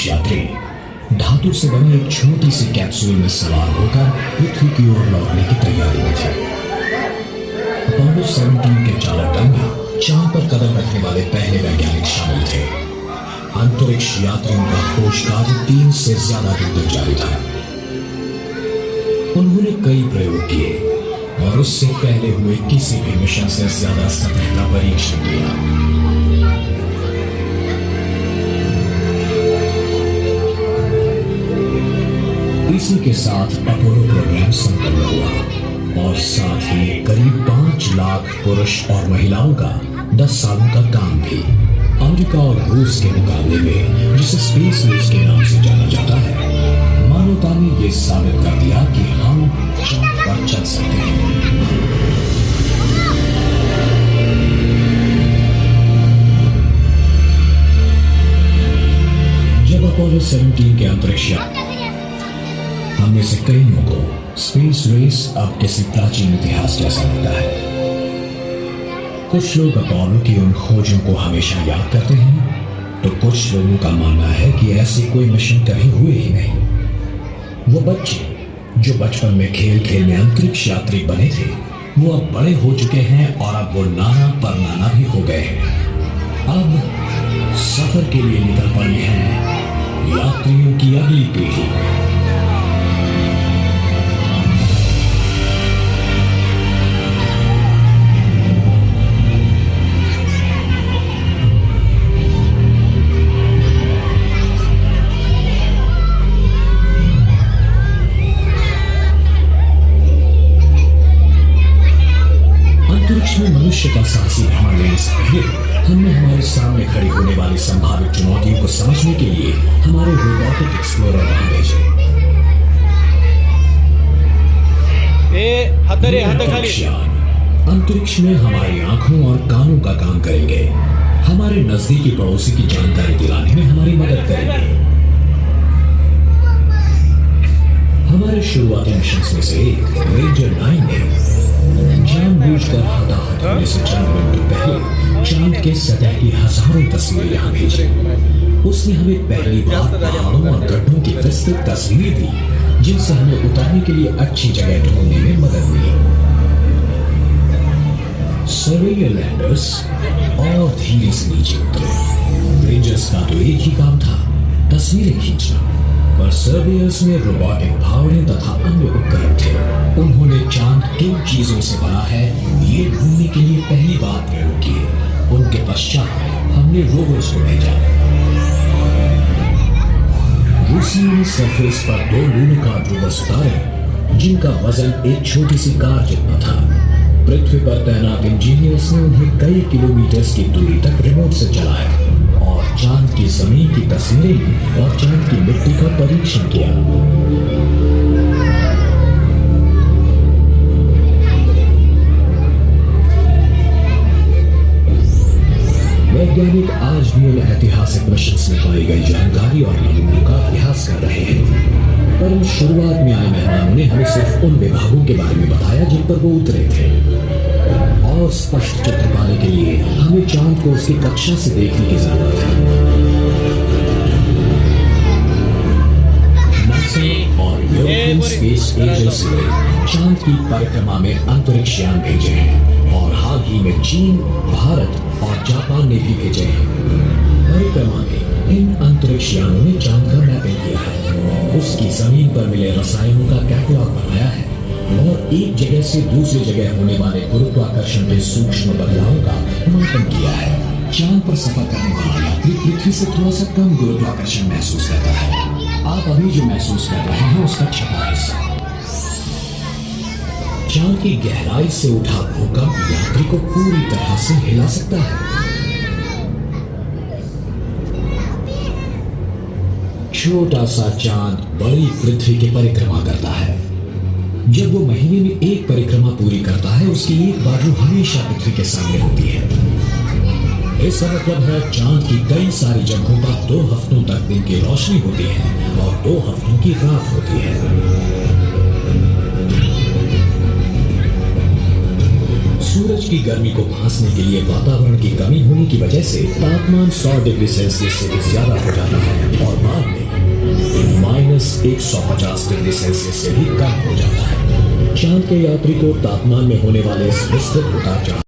अंतरिक्ष यात्री धातु से बनी एक छोटी सी कैप्सूल में सवार होकर पृथ्वी की ओर लौटने की तैयारी में थे। अपोलो 17 के चालक दल में चांद पर कदम रखने वाले पहले वैज्ञानिक शामिल थे। अंतरिक्ष यात्रियों का खोज कार्य 3 से ज्यादा दिन तक जारी था। उन्होंने कई प्रयोग किए और उससे पहले हुए किसी भी मिशन से ज्यादा सतह का परीक्षण किया। इसी के साथ अपोलो प्रोग्राम संपन्न हुआ और साथ ही करीब 5 लाख पुरुष और महिलाओं का 10 सालों का काम भी। अमेरिका और रूस के मुकाबले में, जिसे स्पेस रेस के नाम से जाना जाता है, मानवता ने यह साबित कर दिया कि हम चांद पर चल सकते हैं। जब अपोलो 17 के अंतरिक्ष हम में से कईयों को स्पेस रेस अब किसी प्राचीन इतिहास जैसा लगता है। कुछ लोग अपोलो की उन खोजों को हमेशा याद करते हैं, तो कुछ लोगों का मानना है कि ऐसे कोई मिशन कभी हुए ही नहीं। वो बच्चे जो बचपन में खेल खेल में अंतरिक्ष यात्री बने थे, वो अब बड़े हो चुके हैं और अब वो नाना परनाना भी हो गए हैं। अब सफर के लिए निकल पड़ी है यात्रियों की अगली पीढ़ी। मनुष्य का साहसी भ्रमण लेने से पहले हमने हमारे सामने खड़ी होने वाली संभावित चुनौतियों को समझने के लिए हमारे रोबोटिक एक्सप्लोरर वहां भेजे। अंतरिक्ष में हमारी आंखों और कानों का काम करेंगे, हमारे नजदीकी पड़ोसी की जानकारी दिलाने में हमारी मदद करेंगे। हमारे शुरुआती मिशन में से एक रेंजर 9 ने जानबूझकर हताहत होने से चंद मिनट पहले चांद के सतह की हजारों तस्वीरें यहाँ भेजी। उसने हमें पहली बार पहाड़ों और गड्ढों की विस्तृत तस्वीरें दी, जिनसे हमें उतरने के लिए अच्छी जगह ढूंढने में मदद मिली। सर्वेयर लैंडर्स और धीरे से नीचे उतरे। रेंजर्स का तो एक ही काम था, तस्वीरें खींचना, पर सर्वेयर्स में रोबोटिक भावड़े तथा अन्य उपकरण थे। उन्होंने चांद किन चीजों से बना है ये ढूंढने के लिए पहली बार प्रयोग किए। उनके पश्चात हमने रोवर्स को भेजा। रूसियों ने सरफेस पर 2 लूनोकार रोवर्स उतारे, जिनका वजन एक छोटी सी कार जितना था। पृथ्वी पर तैनात इंजीनियर्स ने उन्हें कई किलोमीटर की दूरी तक रिमोट से चलाया और चांद की जमीन की तस्वीरें ली और चांद की मिट्टी का परीक्षण किया। वैज्ञानिक आज भी उन ऐतिहासिक मिशन में पाई गई जानकारी और नमूनों का अभ्यास कर रहे हैं, पर शुरुआत में आए मेहमानों ने हमें सिर्फ उन विभागों के बारे में बताया जिन पर वो उतरे थे। और स्पष्ट चित्र पाने के लिए हमें चांद को उसकी कक्षा से देखने की जरूरत है। नासा और यूरोपियन स्पेस एजेंसी ने चांद की परिक्रमा में अंतरिक्ष यान भेजे हैं और हाल ही में चीन, भारत और जापान ने भी भेजे हैं। परिक्रमा में इन अंतरिक्ष यानों ने चांद का मैपिंग किया है, उसकी जमीन पर मिले रसायनों का कैटलॉग बनाया है और एक जगह से दूसरी जगह होने वाले गुरुत्वाकर्षण के सूक्ष्म बदलावों का मापन किया है। चांद पर सफर करने वाला यात्री पृथ्वी से थोड़ा सा कम गुरुत्वाकर्षण महसूस करता है। आप अभी जो महसूस कर रहे हैं उसका छठा हिस्सा। चांद की गहराई से उठा भूकंप यात्री को पूरी तरह से हिला सकता है। छोटा सा चांद बड़ी पृथ्वी की परिक्रमा करता है। जब वो महीने में एक परिक्रमा पूरी करता है, उसकी एक बाजू हमेशा पृथ्वी के सामने होती है। इसका मतलब है चांद की कई सारी जगहों पर 2 हफ्तों तक दिन की रोशनी होती है और 2 हफ्तों की रात होती है। सूरज की गर्मी को भांसने के लिए वातावरण की कमी होने की वजह से तापमान 100 डिग्री सेल्सियस से भी ज्यादा हो जाता है और बाद में 150 डिग्री सेल्सियस से भी कम हो जाता है। चांद के यात्री को तापमान में होने वाले इस विस्तृत उतार चढ़ाव